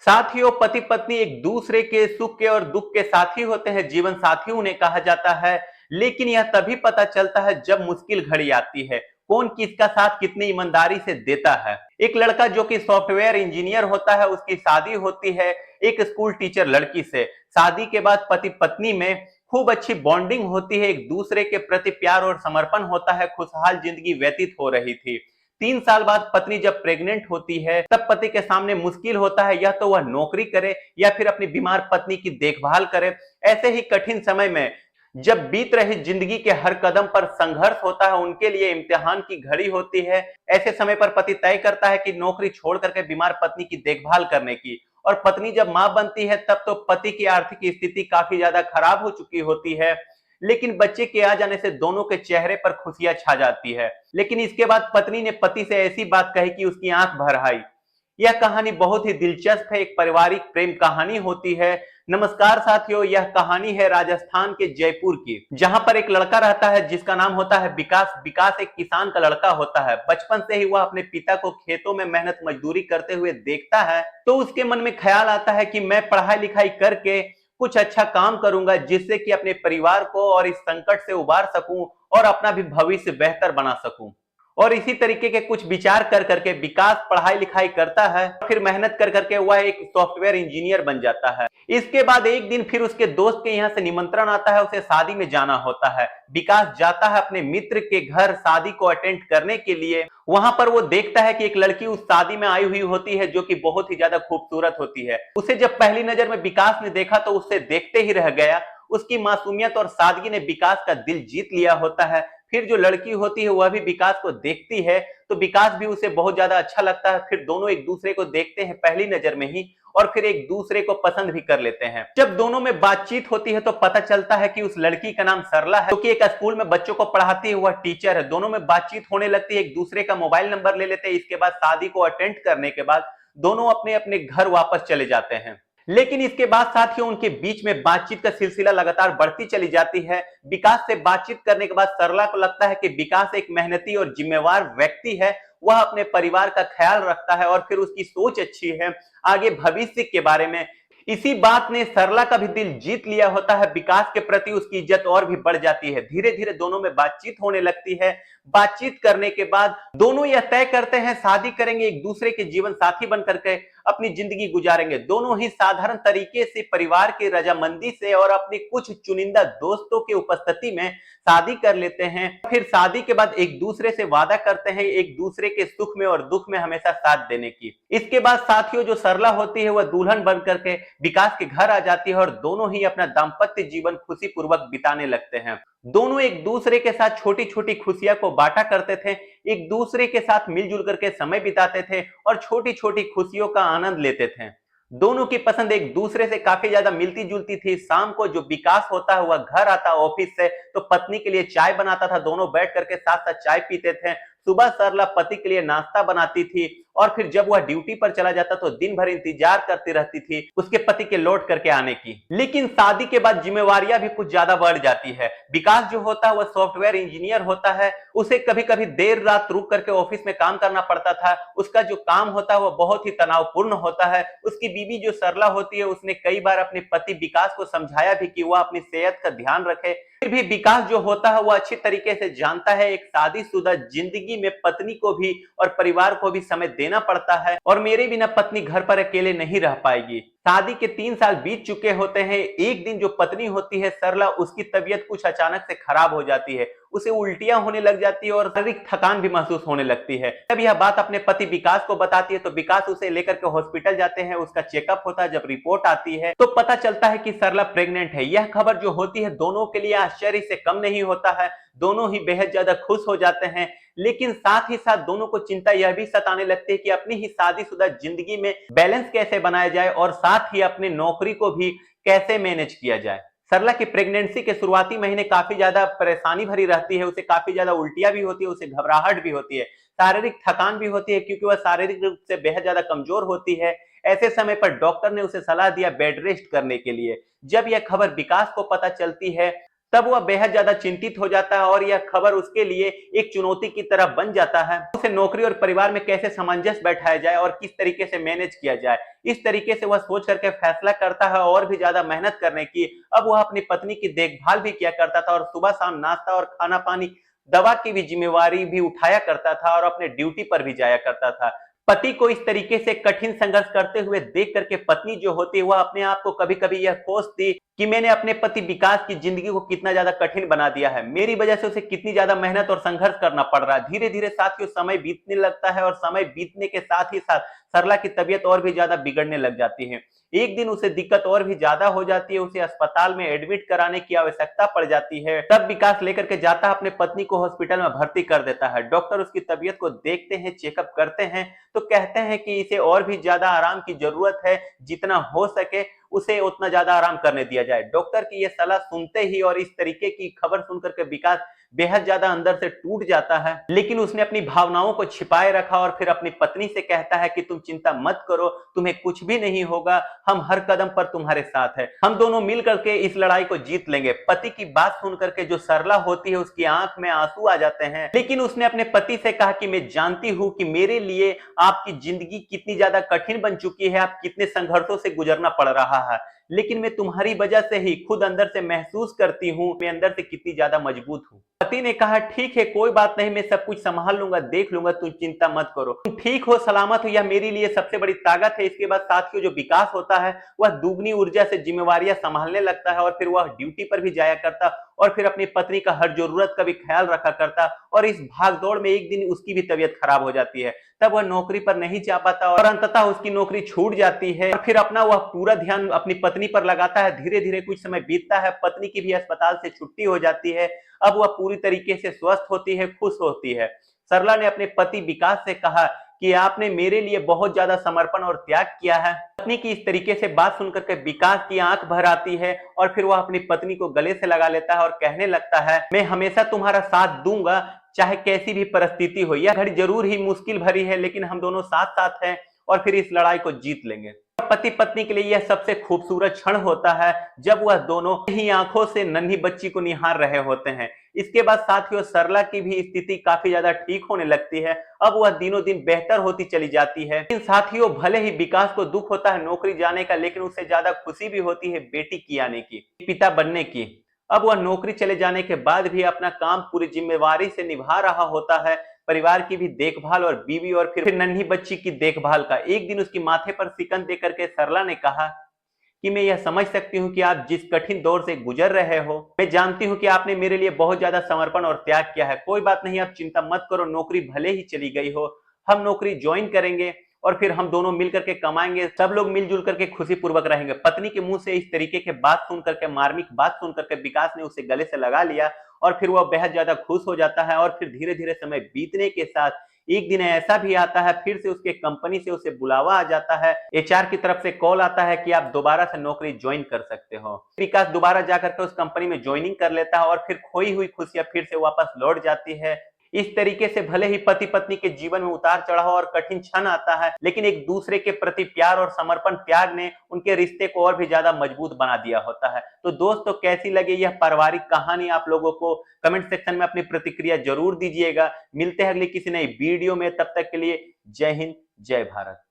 साथियों, पति पत्नी एक दूसरे के सुख के और दुख के साथी होते हैं, जीवन साथी उन्हें कहा जाता है। लेकिन यह तभी पता चलता है जब मुश्किल घड़ी आती है। कौन किसका साथ कितनी ईमानदारी से देता है। एक लड़का जो कि सॉफ्टवेयर इंजीनियर होता है, उसकी शादी होती है एक स्कूल टीचर लड़की से। शादी के बाद पति पत्नी में खूब अच्छी बॉन्डिंग होती है, एक दूसरे के प्रति प्यार और समर्पण होता है, खुशहाल जिंदगी व्यतीत हो रही थी। 3 साल बाद पत्नी जब प्रेग्नेंट होती है, तब पति के सामने मुश्किल होता है, या तो वह नौकरी करे या फिर अपनी बीमार पत्नी की देखभाल करे। ऐसे ही कठिन समय में जब बीत रही जिंदगी के हर कदम पर संघर्ष होता है, उनके लिए इम्तिहान की घड़ी होती है। ऐसे समय पर पति तय करता है कि नौकरी छोड़ करके बीमार पत्नी की देखभाल करने की। और पत्नी जब मां बनती है, तब तो पति की आर्थिक स्थिति काफी ज्यादा खराब हो चुकी होती है। लेकिन बच्चे के आ जाने से दोनों के चेहरे पर खुशियां छा जाती है। लेकिन इसके बाद पत्नी ने पति से ऐसी बात कही कि उसकी आंख भर आई। यह कहानी बहुत ही दिलचस्प है, एक पारिवारिक प्रेम कहानी होती है। नमस्कार साथियों, यह कहानी है राजस्थान के जयपुर की, जहां पर एक लड़का रहता है जिसका नाम होता है विकास। विकास एक किसान का लड़का होता है। बचपन से ही वह अपने पिता को खेतों में मेहनत मजदूरी करते हुए देखता है, तो उसके मन में ख्याल आता है कि मैं पढ़ाई लिखाई करके कुछ अच्छा काम करूंगा, जिससे कि अपने परिवार को और इस संकट से उबार सकूं और अपना भी भविष्य बेहतर बना सकूं। और इसी तरीके के कुछ विचार कर करके विकास पढ़ाई लिखाई करता है, फिर मेहनत कर करके वह एक सॉफ्टवेयर इंजीनियर बन जाता है। इसके बाद एक दिन फिर उसके दोस्त के यहाँ से निमंत्रण आता है, उसे शादी में जाना होता है। विकास जाता है अपने मित्र के घर शादी को अटेंड करने के लिए। वहां पर वो देखता है कि एक लड़की उस शादी में आई हुई होती है, जो कि बहुत ही ज्यादा खूबसूरत होती है। उसे जब पहली नजर में विकास ने देखा तो उससे देखते ही रह गया। उसकी मासूमियत और सादगी ने विकास का दिल जीत लिया होता है। फिर जो लड़की होती है वह भी विकास को देखती है, तो विकास भी उसे बहुत ज्यादा अच्छा लगता है। फिर दोनों एक दूसरे को देखते हैं पहली नजर में ही, और फिर एक दूसरे को पसंद भी कर लेते हैं। जब दोनों में बातचीत होती है तो पता चलता है कि उस लड़की का नाम सरला है, जो कि एक स्कूल में बच्चों को पढ़ाती है, वह टीचर है। दोनों में बातचीत होने लगती है, एक दूसरे का मोबाइल नंबर ले लेते हैं। इसके बाद शादी को अटेंड करने के बाद दोनों अपने अपने घर वापस चले जाते हैं। लेकिन इसके बाद साथियों, उनके बीच में बातचीत का सिलसिला लगातार बढ़ती चली जाती है। विकास से बातचीत करने के बाद सरला को लगता है कि विकास एक मेहनती और जिम्मेवार व्यक्ति है, वह अपने परिवार का ख्याल रखता है और फिर उसकी सोच अच्छी है आगे भविष्य के बारे में। इसी बात ने सरला का भी दिल जीत लिया होता है। विकास के प्रति उसकी इज्जत और भी बढ़ जाती है। धीरे धीरे दोनों में बातचीत होने लगती है। बातचीत करने के बाद दोनों यह तय करते हैं शादी करेंगे, एक दूसरे के जीवन साथी बन करके अपनी जिंदगी गुजारेंगे। दोनों ही साधारण तरीके से परिवार की रजामंदी से और अपनी कुछ चुनिंदा दोस्तों की उपस्थिति में शादी कर लेते हैं। फिर शादी के बाद एक दूसरे से वादा करते हैं एक दूसरे के सुख में और दुख में हमेशा साथ देने की। इसके बाद साथियों, जो सरला होती है वह दुल्हन बन करके विकास के घर आ जाती है और दोनों ही अपना दाम्पत्य जीवन खुशी पूर्वक बिताने लगते हैं। दोनों एक दूसरे के साथ छोटी छोटी खुशियां को बांटा करते थे, एक दूसरे के साथ मिलजुल करके समय बिताते थे और छोटी छोटी खुशियों का आनंद लेते थे। दोनों की पसंद एक दूसरे से काफी ज्यादा मिलती जुलती थी। शाम को जो विकास होता है वह घर आता ऑफिस से, तो पत्नी के लिए चाय बनाता था। दोनों बैठ करके साथ साथ चाय पीते थे। सुबह सरला पति के लिए नाश्ता बनाती थी और फिर जब वह ड्यूटी पर चला जाता तो दिन भर इंतजार करती रहती थी उसके पति के लौट करके आने की। लेकिन शादी के बाद जिम्मेवारियां भी कुछ ज्यादा बढ़ जाती है। विकास जो होता है वह सॉफ्टवेयर इंजीनियर होता है, उसे कभी कभी देर रात रुक करके ऑफिस में काम करना पड़ता था। उसका जो काम होता है वह बहुत ही तनावपूर्ण होता है। उसकी बीवी जो सरला होती है, उसने कई बार अपने पति विकास को समझाया भी कि वह अपनी सेहत का ध्यान रखे। फिर भी विकास जो होता है वह अच्छी तरीके से जानता है एक शादीशुदा जिंदगी में पत्नी को भी और परिवार को भी समय देना पड़ता है, और मेरे बिना पत्नी घर पर अकेले नहीं रह पाएगी। शादी के 3 साल बीत चुके होते हैं। एक दिन जो पत्नी होती है सरला, उसकी तबीयत कुछ अचानक से खराब हो जाती है। उसे उल्टियां होने लग जाती है और शारीरिक थकान भी महसूस होने लगती है। जब यह बात अपने पति विकास को बताती है तो विकास उसे लेकर के हॉस्पिटल जाते हैं। उसका चेकअप होता है। जब रिपोर्ट आती है तो पता चलता है कि सरला प्रेग्नेंट है। यह खबर जो होती है दोनों के लिए आश्चर्य से कम नहीं होता है। दोनों ही बेहद ज्यादा खुश हो जाते हैं, लेकिन साथ ही साथ दोनों को चिंता यह भी सताने लगती है कि अपनी ही शादीशुदा जिंदगी में बैलेंस कैसे बनाया जाए और साथ ही अपनी नौकरी को भी कैसे मैनेज किया जाए। सरला की प्रेगनेंसी के शुरुआती महीने काफी ज्यादा परेशानी भरी रहती है। उसे काफी ज्यादा उल्टियां भी होती है, उसे घबराहट भी होती है, शारीरिक थकान भी होती है, क्योंकि वह शारीरिक रूप से बेहद ज्यादा कमजोर होती है। ऐसे समय पर डॉक्टर ने उसे सलाह दिया बेड रेस्ट करने के लिए। जब यह खबर विकास को पता चलती है तब वह बेहद ज्यादा चिंतित हो जाता है और यह खबर उसके लिए एक चुनौती की तरह बन जाता है। उसे नौकरी और परिवार में कैसे सामंजस्य बैठाया जाए और किस तरीके से मैनेज किया जाए, इस तरीके से वह सोच करके फैसला करता है और भी ज्यादा मेहनत करने की। अब वह अपनी पत्नी की देखभाल भी किया करता था और सुबह शाम नाश्ता और खाना पानी, दवा की भी जिम्मेवारी भी उठाया करता था और अपने ड्यूटी पर भी जाया करता था। पति को इस तरीके से कठिन संघर्ष करते हुए देख करके पत्नी जो होती है वह अपने आप को कभी कभी यह कोसती कि मैंने अपने पति विकास की जिंदगी को कितना ज्यादा कठिन बना दिया है, मेरी वजह से उसे कितनी ज्यादा मेहनत और संघर्ष करना पड़ रहा है। धीरे धीरे साथियों समय बीतने लगता है और समय बीतने के साथ ही साथ सरला की तबीयत और भी ज्यादा बिगड़ने लग जाती है। एक दिन उसे दिक्कत और भी ज्यादा हो जाती है, उसे अस्पताल में एडमिट कराने की आवश्यकता पड़ जाती है। तब विकास लेकर के जाता है अपने पत्नी को हॉस्पिटल में भर्ती कर देता है। डॉक्टर उसकी तबीयत को देखते हैं, चेकअप करते हैं तो कहते हैं कि इसे और भी ज्यादा आराम की जरूरत है, जितना हो सके उसे उतना ज्यादा आराम करने दिया जाए। डॉक्टर की यह सलाह सुनते ही और इस तरीके की खबर सुनकर के विकास बेहद ज्यादा अंदर से टूट जाता है, लेकिन उसने अपनी भावनाओं को छिपाए रखा और फिर अपनी पत्नी से कहता है कि तुम चिंता मत करो, तुम्हें कुछ भी नहीं होगा, हम हर कदम पर तुम्हारे साथ है, हम दोनों मिल करके इस लड़ाई को जीत लेंगे। पति की बात सुन करके जो सरला होती है उसकी आंख में आंसू आ जाते हैं, लेकिन उसने अपने पति से कहा कि मैं जानती हूं कि मेरे लिए आपकी जिंदगी कितनी ज्यादा कठिन बन चुकी है, आप कितने संघर्षों से गुजरना पड़ रहा है, लेकिन मैं तुम्हारी वजह से ही खुद अंदर से महसूस करती हूं मैं अंदर से कितनी ज्यादा मजबूत हूं। पति ने कहा ठीक है कोई बात नहीं, मैं सब कुछ संभाल लूंगा, देख लूंगा, तुम चिंता मत करो, तुम ठीक हो, सलामत हो, यह मेरे लिए सबसे बड़ी ताकत है। इसके बाद साथियों जो विकास होता है वह दुगनी ऊर्जा से जिम्मेवारियां संभालने लगता है और फिर वह ड्यूटी पर भी जाया करता और फिर अपनी पत्नी का हर जरूरत का भी ख्याल रखा करता। और इस भागदौड़ में एक दिन उसकी भी तबीयत खराब हो जाती है, तब वह नौकरी पर नहीं जा पाता और अंततः उसकी नौकरी छूट जाती है और फिर अपना वह पूरा ध्यान अपनी पत्नी पर लगाता है। धीरे धीरे कुछ समय बीतता है, पत्नी की भी अस्पताल से छुट्टी हो जाती है, अब वह पूरी तरीके से स्वस्थ होती है, खुश होती है। सरला ने अपने पति विकास से कहा कि आपने मेरे लिए बहुत ज्यादा समर्पण और त्याग किया है। पत्नी की इस तरीके से बात सुनकर के विकास की आंख भर आती है और फिर वह अपनी पत्नी को गले से लगा लेता है और कहने लगता है मैं हमेशा तुम्हारा साथ दूंगा, चाहे कैसी भी परिस्थिति हो। यह घड़ी जरूर ही मुश्किल भरी है लेकिन हम दोनों साथ साथ हैं और फिर इस लड़ाई को जीत लेंगे। पति पत्नी के लिए यह सबसे खूबसूरत क्षण होता है जब वह दोनों ही आंखों से नन्ही बच्ची को निहार रहे होते हैं। इसके बाद साथियों सरला की भी स्थिति काफी ज्यादा ठीक होने लगती है, अब वह दिनों दिन बेहतर होती चली जाती है। इन साथियों भले ही विकास को दुख होता है नौकरी जाने का, लेकिन उससे ज्यादा खुशी भी होती है बेटी की आने की, पिता बनने की। अब वह नौकरी चले जाने के बाद भी अपना काम पूरी जिम्मेवारी से निभा रहा होता है, परिवार की भी देखभाल और बीवी और फिर नन्ही बच्ची की देखभाल का। एक दिन उसकी माथे पर सिकन देकर के सरला ने कहा कि मैं यह समझ सकती हूँ कि आप जिस कठिन दौर से गुजर रहे हो, मैं जानती हूँ कि आपने मेरे लिए बहुत ज्यादा समर्पण और त्याग किया है। कोई बात नहीं, आप चिंता मत करो, नौकरी भले ही चली गई हो, हम नौकरी ज्वाइन करेंगे और फिर हम दोनों मिल करके कमाएंगे, सब लोग मिलजुल करके खुशी पूर्वक रहेंगे। पत्नी के मुंह से इस तरीके के बात सुन करके, मार्मिक बात सुन करके विकास ने उसे गले से लगा लिया और फिर वह बेहद ज्यादा खुश हो जाता है। और फिर धीरे धीरे समय बीतने के साथ एक दिन ऐसा भी आता है, फिर से उसके कंपनी से उसे बुलावा आ जाता है, एचआर की तरफ से कॉल आता है कि आप दोबारा से नौकरी ज्वाइन कर सकते हो। विकास दोबारा जाकर के उस कंपनी में ज्वाइनिंग कर लेता है और फिर खोई हुई खुशियां फिर से वापस लौट जाती है। इस तरीके से भले ही पति पत्नी के जीवन में उतार चढ़ाव और कठिन क्षण आता है, लेकिन एक दूसरे के प्रति प्यार और समर्पण त्याग ने उनके रिश्ते को और भी ज्यादा मजबूत बना दिया होता है। तो दोस्तों कैसी लगी यह पारिवारिक कहानी आप लोगों को, कमेंट सेक्शन में अपनी प्रतिक्रिया जरूर दीजिएगा। मिलते हैं अगली किसी नई वीडियो में, तब तक के लिए जय हिंद, जय भारत।